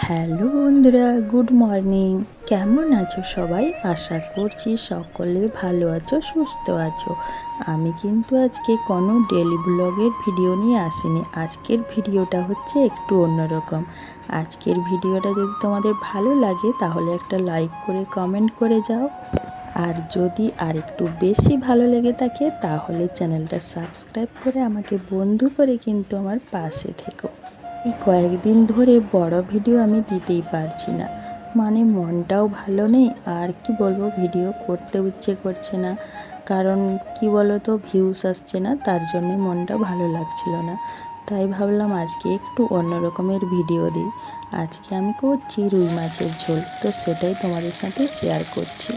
Hello বন্ধুরা, good morning. কেমন আছো সবাই? আশা করছি সকলে ভালো আছো, সুস্থ আছো। আমি কিন্তু আজকে কোনো ডেলি ব্লগের ভিডিও নিয়ে আসিনি। আজকের ভিডিওটা হচ্ছে একটু অন্যরকম। আজকের ভিডিওটা যদি তোমাদের ভালো লাগে তাহলে একটা লাইক করে কমেন্ট করে যাও। আর যদি আর একটু বেশি ভালো লেগে থাকে তাহলে চ্যানেলটা সাবস্ক্রাইব করে আমাকে বন্ধু করে কিন্তু আমার পাশে থেকো। এই কয়েকদিন ধরে বড় ভিডিও আমি দিতেই পারছি না, মানে মনটাও ভালো নেই। আর কি বলবো, ভিডিও করতে ইচ্ছে করছে না, কারণ কি বলো তো, ভিউস আসছে না, তার জন্য মনটা ভালো লাগছিল না। তাই ভাবলাম আজকে একটু অন্য রকমের ভিডিও দিই। আজকে আমি করছি রুই মাছের ঝোল, তো সেটাই তোমাদের সাথে শেয়ার করছি।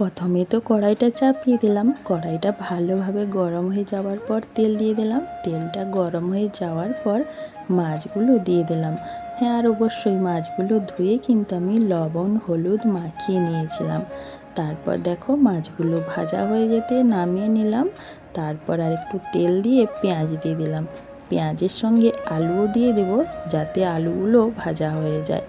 প্রথমে তো কড়াইটা চাপিয়ে দিলাম। কড়াইটা ভালোভাবে গরম হয়ে যাওয়ার পর তেল দিয়ে দিলাম। তেলটা গরম হয়ে যাওয়ার পর মাছগুলো দিয়ে দিলাম। হ্যাঁ, আর অবশ্যই মাছগুলো ধুয়ে কিন্তু আমি লবণ হলুদ মাখিয়ে নিয়েছিলাম। তারপর দেখো মাছগুলো ভাজা হয়ে যেতে নামিয়ে নিলাম। তারপর আর একটু তেল দিয়ে পেঁয়াজ দিয়ে দিলাম। পেঁয়াজের সঙ্গে আলুও দিয়ে দেবো, যাতে আলুগুলো ভাজা হয়ে যায়।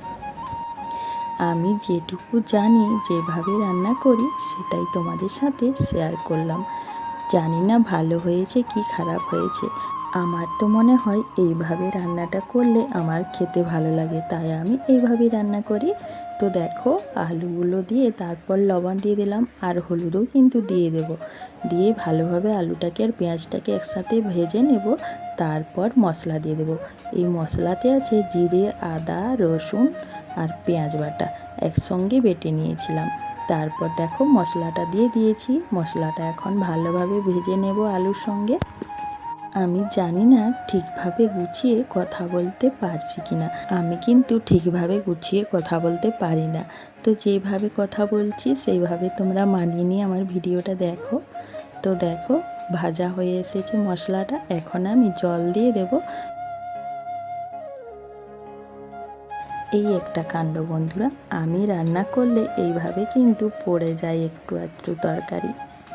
আমি যেটুকু জানি, যেভাবে রান্না করি সেটাই তোমাদের সাথে শেয়ার করলাম। জানি না ভালো হয়েছে কি খারাপ হয়েছে। আমার তো মনে হয় এইভাবে রান্নাটা করলে আমার খেতে ভালো লাগে, তাই আমি এইভাবেই রান্না করি। তো দেখো আলুগুলো দিয়ে তারপর লবণ দিয়ে দিলাম, আর হলুদও কিন্তু দিয়ে দেব। দিয়ে ভালোভাবে আলুটাকে আর পেঁয়াজটাকে একসাথে ভেজে নেব। তারপর মশলা দিয়ে দেব। এই মশলাতে আছে জিরে, আদা, রসুন আর পেঁয়াজ বাটা একসঙ্গে বেটে নিয়েছিলাম। তারপর দেখো মশলাটা দিয়ে দিয়েছি। মশলাটা এখন ভালোভাবে ভেজে নেব আলুর সঙ্গে। আমি জানি না ঠিকভাবে গুছিয়ে কথা বলতে পারছি কিনা। আমি কিন্তু ঠিকভাবে গুছিয়ে কথা বলতে পারি না, তো যেভাবে কথা বলছি সেইভাবে তোমরা মানিয়ে নিয়ে আমার ভিডিওটা দেখো। তো দেখো ভাজা হয়ে এসেছে মশলাটা, এখন আমি জল দিয়ে দেব। এই একটা কাণ্ড বন্ধুরা, আমি রান্না করলে এইভাবে কিন্তু পড়ে যায় একটু একটু তরকারি,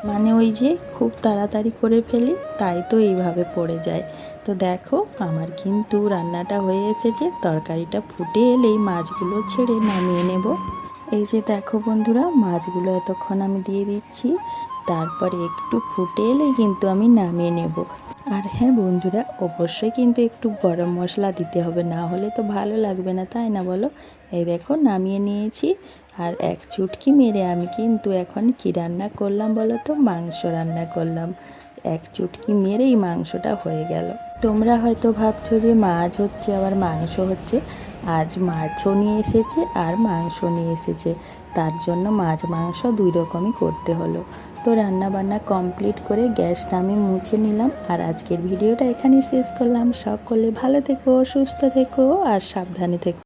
মানে ওই যে খুব তাড়াতাড়ি করে ফেলি, তাই তো এইভাবে পড়ে যায়। তো দেখো আমার কিন্তু রান্নাটা হয়ে এসেছে। তরকারিটা ফুটে এলেই মাছগুলো ছেড়ে নামিয়ে নেব। এই যে দেখো বন্ধুরা, মাছগুলো এতক্ষণ আমি দিয়ে দিচ্ছি। তারপরে একটু ফুটে এলেই কিন্তু আমি নামিয়ে নেব। আর হ্যাঁ বন্ধুরা, অবশ্যই কিন্তু একটু গরম মশলা দিতে হবে, না হলে তো ভালো লাগবে না, তাই না বলো? এই দেখো নামিয়ে নিয়েছি। আর এক চুটকি মেরে আমি কিন্তু এখন কী রান্না করলাম বলো তো? মাংস রান্না করলাম। এক চুটকি মেরেই মাংসটা হয়ে গেল। তোমরা হয়তো ভাবছো যে মাছ হচ্ছে আবার মাংস হচ্ছে। আজ মাছও নিয়ে এসেছে আর মাংস নিয়ে এসেছে, তার জন্য মাছ মাংস দুই রকমই করতে হলো। তো রান্না বান্না কমপ্লিট করে গ্যাসটা আমি মুছে নিলাম। আর আজকের ভিডিওটা এখানেই শেষ করলাম। সকলে ভালো থেকো, সুস্থ থেকো আর সাবধানে থেকো।